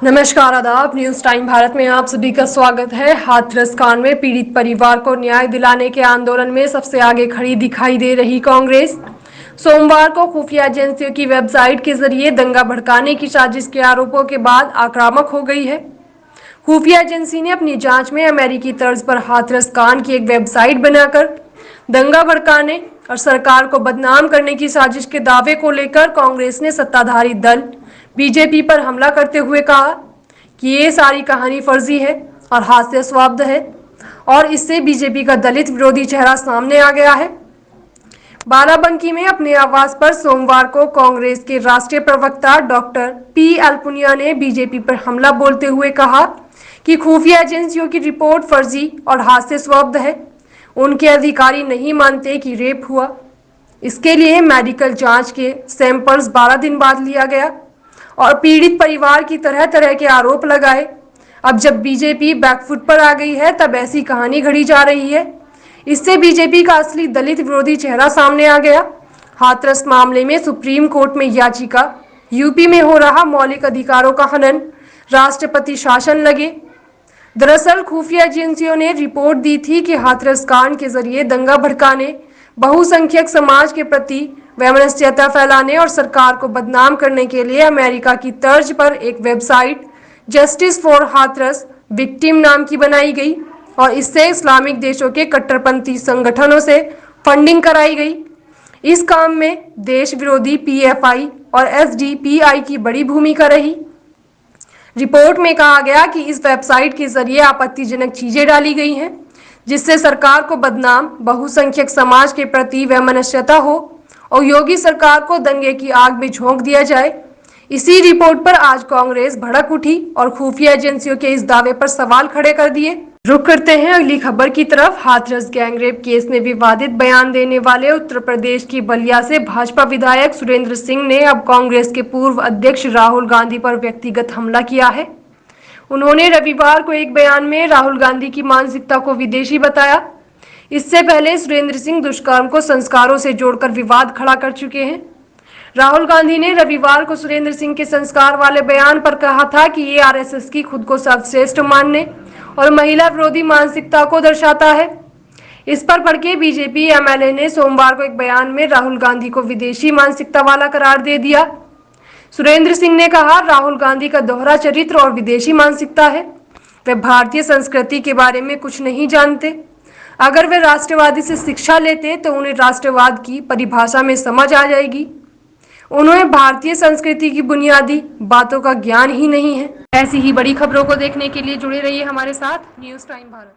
नमस्कार, आदाब। News time Bharat में आप सभी का स्वागत है। हाथरस कांड में पीड़ित परिवार को न्याय दिलाने के आंदोलन में सबसे आगे खड़ी दिखाई दे रही कांग्रेस सोमवार को खुफिया एजेंसियों की वेबसाइट के जरिए दंगा भड़काने की साजिश के आरोपों के बाद आक्रामक हो गई है। खुफिया एजेंसी ने अपनी जांच में अमेरिकी तर्ज पर हाथरस कांड की एक वेबसाइट बनाकर दंगा भड़काने और सरकार को बदनाम करने की साजिश के दावे को लेकर कांग्रेस ने सत्ताधारी दल बीजेपी पर हमला करते हुए कहा कि ये सारी कहानी फर्जी है और हास्यास्पद है और इससे बीजेपी का दलित विरोधी चेहरा सामने आ गया है। बाराबंकी में अपने आवास पर सोमवार को कांग्रेस के राष्ट्रीय प्रवक्ता डॉक्टर पी अल्पुनिया ने बीजेपी पर हमला बोलते हुए कहा कि खुफिया एजेंसियों की रिपोर्ट फर्जी और हास्यास्पद है। उनके अधिकारी नहीं मानते कि रेप हुआ। इसके लिए मेडिकल जांच के सैंपल्स 12 दिन बाद लिया गया और पीड़ित परिवार की तरह तरह के आरोप लगाए। अब जब बीजेपी बैकफुट पर आ गई है तब ऐसी कहानी घड़ी जा रही है। इससे बीजेपी का असली दलित विरोधी चेहरा सामने आ गया। हाथरस मामले में सुप्रीम कोर्ट में याचिका, यूपी में हो रहा मौलिक अधिकारों का हनन, राष्ट्रपति शासन लगे। दरअसल खुफिया एजेंसियों ने रिपोर्ट दी थी कि हाथरस कांड के जरिए दंगा भड़काने, बहुसंख्यक समाज के प्रति वैमनस्यता फैलाने और सरकार को बदनाम करने के लिए अमेरिका की तर्ज पर एक website justice for Hathras victim नाम की बनाई गई और इससे इस्लामिक देशों के कट्टरपंथी संगठनों से फंडिंग कराई गई। इस काम में देश विरोधी पीएफआई और एसडीपीआई की बड़ी भूमिका रही। रिपोर्ट में कहा गया कि इस वेबसाइट के जरिए आपत्तिजनक चीजें डाली गई हैं जिससे सरकार को बदनाम, बहुसंख्यक समाज के प्रति वैमनस्यता हो और योगी सरकार को दंगे की आग में झोंक दिया जाए। इसी रिपोर्ट पर आज कांग्रेस भड़क उठी और खुफिया एजेंसियों के इस दावे पर सवाल खड़े कर दिए। रुक करते हैं अगली खबर की तरफ। हाथरस गैंगरेप केस में विवादित बयान देने वाले उत्तर प्रदेश की बलिया से भाजपा विधायक सुरेंद्र सिंह ने अब कांग्रेस के पूर्व अध्यक्ष राहुल गांधी पर व्यक्तिगत हमला किया है। उन्होंने रविवार को एक बयान में राहुल गांधी की मानसिकता को विदेशी बताया। इससे पहले सुरेंद्र सिंह दुष्कर्म को संस्कारों से जोड़कर विवाद खड़ा कर चुके हैं। राहुल गांधी ने रविवार को सुरेंद्र सिंह के संस्कार वाले बयान पर कहा था कि ये आरएसएस की खुद को सर्वश्रेष्ठ मानने और महिला विरोधी मानसिकता को दर्शाता है। इस पर भड़के बीजेपी एमएलए ने सोमवार को एक बयान में राहुल गांधी को विदेशी मानसिकता वाला करार दे दिया। सुरेंद्र सिंह ने कहा, राहुल गांधी का दोहरा चरित्र और विदेशी मानसिकता है। वे भारतीय संस्कृति के बारे में कुछ नहीं जानते। अगर वे राष्ट्रवादी से शिक्षा लेते तो उन्हें राष्ट्रवाद की परिभाषा में समझ आ जाएगी। उन्हें भारतीय संस्कृति की बुनियादी बातों का ज्ञान ही नहीं है। ऐसी ही बड़ी खबरों को देखने के लिए जुड़े रहिए हमारे साथ न्यूज टाइम भारत।